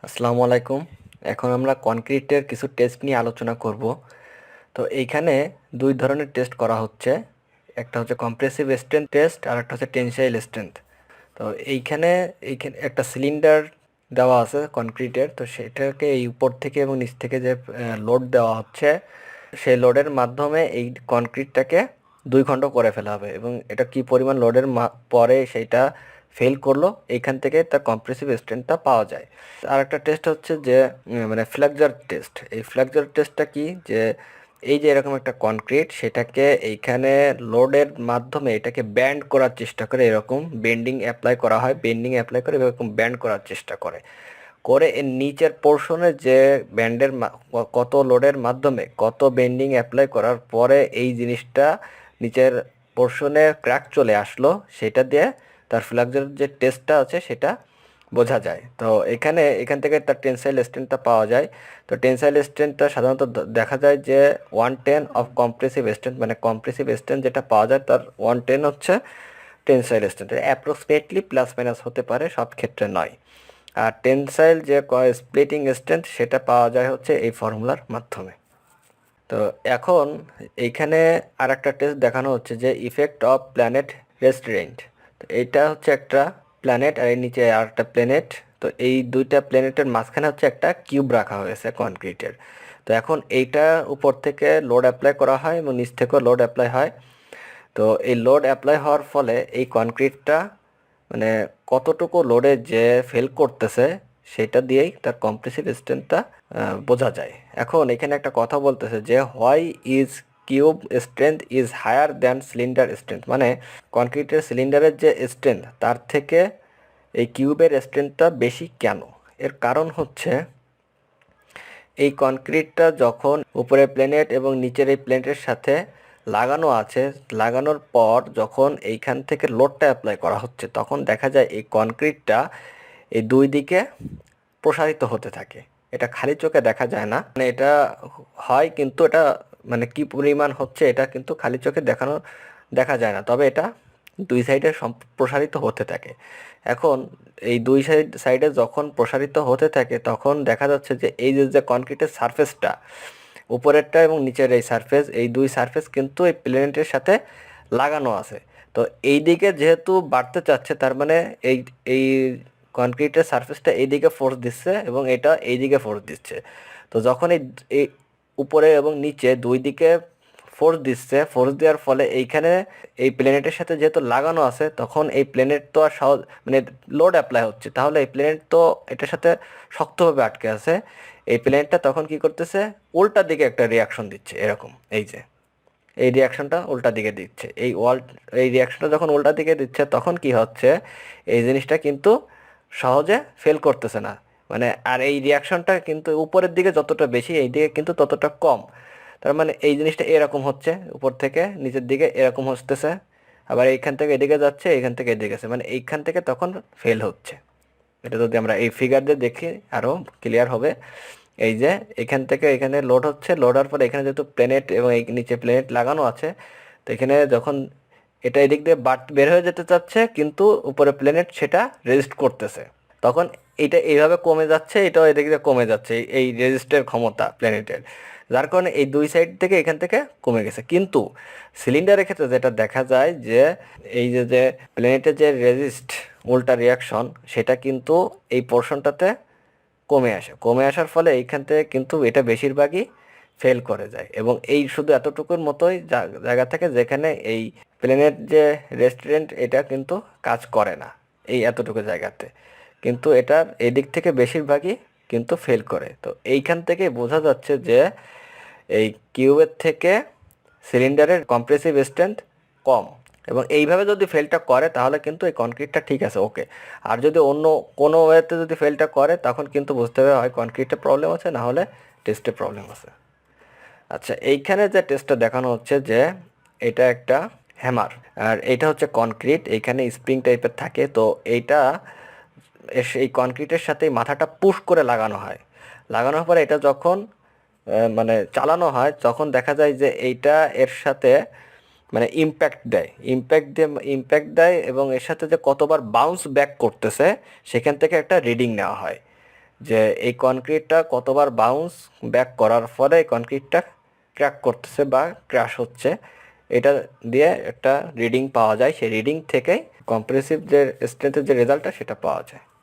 আসসালামু আলাইকুম। এখন আমরা কনক্রিটের কিছু টেস্ট নিয়ে আলোচনা করব। তো এইখানে দুই ধরনের টেস্ট করা হচ্ছে। একটা হচ্ছে কম্প্রেসিভ স্ট্রেংথ টেস্ট আর একটা হচ্ছে টেনসাইল স্ট্রেংথ। তো এইখানে এইখানে একটা সিলিন্ডার দেওয়া আছে কনক্রিটের, তো সেটাকে এই উপর থেকে এবং নিচ থেকে যে লোড দেওয়া হচ্ছে, সেই লোডের মাধ্যমে এই কনক্রিটটাকে দুই খণ্ড করে ফেলা হবে এবং এটা কি পরিমাণ লোডের পরে সেইটা ফেল করলো, এইখান থেকে তার কম্প্রেসিভ স্ট্রেংথটা পাওয়া যায়। আর একটা টেস্ট হচ্ছে যে মানে ফ্লেক্সার টেস্ট। এই ফ্লেক্সার টেস্টটা কি, যে এই যে এরকম একটা কনক্রিট, সেটাকে এইখানে লোডের মাধ্যমে এটাকে ব্যান্ড করার চেষ্টা করে, এরকম বেন্ডিং অ্যাপ্লাই করা হয়, বেন্ডিং অ্যাপ্লাই করে এরকম ব্যান্ড করার চেষ্টা করে করে এর নিচের পোর্শনে যে ব্যান্ডের কত লোডের মাধ্যমে কত বেন্ডিং অ্যাপ্লাই করার পরে এই জিনিসটা নিচের পোর্শনে ক্র্যাক চলে আসলো, সেটা দিয়ে তার ফ্লেক্সার যে টেস্টটা আছে সেটা বোঝা যায়। তো এখান থেকে তার টেনসাইল স্ট্রেংথটা পাওয়া যায়। তো টেনসাইল স্ট্রেংথটা সাধারণত দেখা যায় যে 110 অফ কম্প্রেসিভ স্ট্রেংথ, মানে কম্প্রেসিভ স্ট্রেংথ যেটা পাওয়া যায় তার 110 হচ্ছে tensile strength. Approximately plus minus হতে পারে, সব ক্ষেত্রে নয়। আর টেনসাইল যে স্প্লিটিং স্ট্রেংথ সেটা পাওয়া যায় হচ্ছে এই ফর্মুলার মাধ্যমে। তো এখন এইখানে আর একটা টেস্ট দেখানো হচ্ছে যে ইফেক্ট অফ প্ল্যানেট রেস্টুরেন্ট। তো এইটা হচ্ছে একটা প্ল্যানেট আর এর নিচে আর একটা প্ল্যানেট। তো এই দুইটা প্ল্যানেটের মাঝখানে হচ্ছে একটা কিউব রাখা হয়েছে কনক্রিটের। তো এখন এইটা উপর থেকে লোড অ্যাপ্লাই করা হয় এবং নিচ থেকেও লোড অ্যাপ্লাই হয়। তো এই লোড অ্যাপ্লাই হওয়ার ফলে এই কনক্রিটটা মানে কতটুকু লোডে যে ফেল করতেছে সেটা দিয়েই তার কম্প্রেসিভ স্ট্রেংথটা বোঝা যায়। এখন এখানে একটা কথা বলতেছে যে why is cube strength is higher than cylinder strength, মানে কনক্রিটের সিলিন্ডারের যে স্ট্রেংথ তার থেকে এই কিউবের স্ট্রেংথটা বেশি কেন? এর কারণ হচ্ছে এই কনক্রিটটা যখন উপরের প্লেনেট এবং নিচের এই প্লেনেটের সাথে লাগানো আছে, লাগানোর পর যখন এইখান থেকে লোডটা অ্যাপ্লাই করা হচ্ছে, তখন দেখা যায় এই কনক্রিটটা এই দুই দিকে প্রসারিত হতে থাকে। এটা খালি চোখে দেখা যায় না, মানে এটা হয় কিন্তু এটা মানে কি পরিমাণ হচ্ছে এটা কিন্তু খালি চোখে দেখা যায় না, তবে এটা দুই সাইডে প্রসারিত হতে থাকে। এখন এই দুই সাইডে যখন প্রসারিত হতে থাকে তখন দেখা যাচ্ছে যে এই যে কনক্রিটের সারফেসটা, উপরেরটা এবং নিচের এই সারফেস, এই দুই সারফেস কিন্তু এই প্লেনেটের সাথে লাগানো আছে। তো এই দিকে যেহেতু বাড়তে চাচ্ছে, তার মানে এই এই কনক্রিটের সারফেসটা এই দিকে ফোর্স দিচ্ছে এবং এটা এই দিকে ফোর্স দিচ্ছে। তো যখন এই উপরে এবং নিচে দুই দিকে ফোর্স দিচ্ছে, ফোর্স দেওয়ার ফলে এইখানে এই প্লেনেটের সাথে যেহেতু লাগানো আছে, তখন এই প্লেনেট তো আর সহজ মানে লোড অ্যাপ্লাই হচ্ছে, তাহলে এই প্লেনেট তো এটার সাথে শক্তভাবে আটকে আছে। এই প্লেনেটটা তখন কি করতেছে, উল্টা দিকে একটা রিয়াকশন দিচ্ছে, এরকম এই যে এই রিয়াকশনটা উল্টা দিকে দিচ্ছে। এই রিয়াকশনটা যখন উল্টা দিকে দিচ্ছে তখন কি হচ্ছে, এই জিনিসটা কিন্তু সহজে ফেল করতেছে না। মানে আর এই রিয়াকশনটা কিন্তু উপরের দিকে যতটা বেশি, এই দিকে কিন্তু ততটা কম। তার মানে এই জিনিসটা এরকম হচ্ছে, উপর থেকে নিচের দিকে এরকম হচ্ছে, আবার এইখান থেকে এদিকে যাচ্ছে, এইখান থেকে এদিকে যাচ্ছে, মানে এইখান থেকে তখন ফেল হচ্ছে। এটা যদি আমরা এই ফিগার দিয়ে দেখি আরও ক্লিয়ার হবে। এই যে এখান থেকে এখানে লোড হচ্ছে, লোড হওয়ার পরে এখানে যেহেতু প্লেনেট এবং এই নিচে প্লেনেট লাগানো আছে, তো এখানে যখন এটা এদিক দিয়ে বের হয়ে যেতে চাচ্ছে কিন্তু উপরে প্লেনেট সেটা রেজিস্ট করতেছে, তখন এটা এইভাবে কমে যাচ্ছে, এটাও এদিক দিয়ে কমে যাচ্ছে, এই রেজিস্টের ক্ষমতা প্ল্যানেটের, যার কারণে এই দুই সাইড থেকে এখান থেকে কমে গেছে। কিন্তু সিলিন্ডারের ক্ষেত্রে যেটা দেখা যায় যে এই যে প্ল্যানেটের যে রেজিস্ট উল্টা রিয়াকশন, সেটা কিন্তু এই পোর্শনটাতে কমে আসার ফলে এইখান থেকে কিন্তু এটা বেশিরভাগই ফেল করে যায় এবং এই শুধু এতটুকুর মতোই জায়গা থেকে যেখানে এই প্লেনের যে রেস্টুরেন্ট এটা কিন্তু কাজ করে না, এই এতটুকু জায়গাতে কিন্তু এটার এদিক থেকে বেশিরভাগই কিন্তু ফেল করে। তো এইখান থেকে বোঝা যাচ্ছে যে এই কিউবের থেকে সিলিন্ডারের কম্প্রেসিভ স্ট্রেংথ কম, এবং এইভাবে যদি ফেলটা করে তাহলে কিন্তু এই কনক্রিটটা ঠিক আছে, ওকে। আর যদি অন্য কোনো ওয়েতে যদি ফেলটা করে তখন কিন্তু বুঝতে হবে হয় কনক্রিটে প্রবলেম আছে, না হলে টেস্টে প্রবলেম আছে। আচ্ছা, এইখানে যে টেস্টটা দেখানো হচ্ছে যে এটা একটা হ্যামার আর এটা হচ্ছে কনক্রিট, এইখানে স্প্রিং টাইপের থাকে। তো এইটা এই কনক্রিটের সাথে মাথাটা পুশ করে লাগানো হয়। লাগানোর পরে এটা যখন মানে চালানো হয় তখন দেখা যায় যে এইটা এর সাথে মানে ইম্প্যাক্ট দেয় এবং এর সাথে যে কতবার বাউন্স ব্যাক করতেছে সেখান থেকে একটা রিডিং নেওয়া হয়। যে এই কনক্রিটটা কতবার বাউন্স ব্যাক করার ফলে এই কনক্রিটটা ক্র্যাক করতেছে বা ক্র্যাশ হচ্ছে, এটা দিয়ে একটা রিডিং পাওয়া যায়। সেই রিডিং থেকেই কম্প্রেসিভ যে স্ট্রেংথের যে রেজাল্টটা সেটা পাওয়া যায়।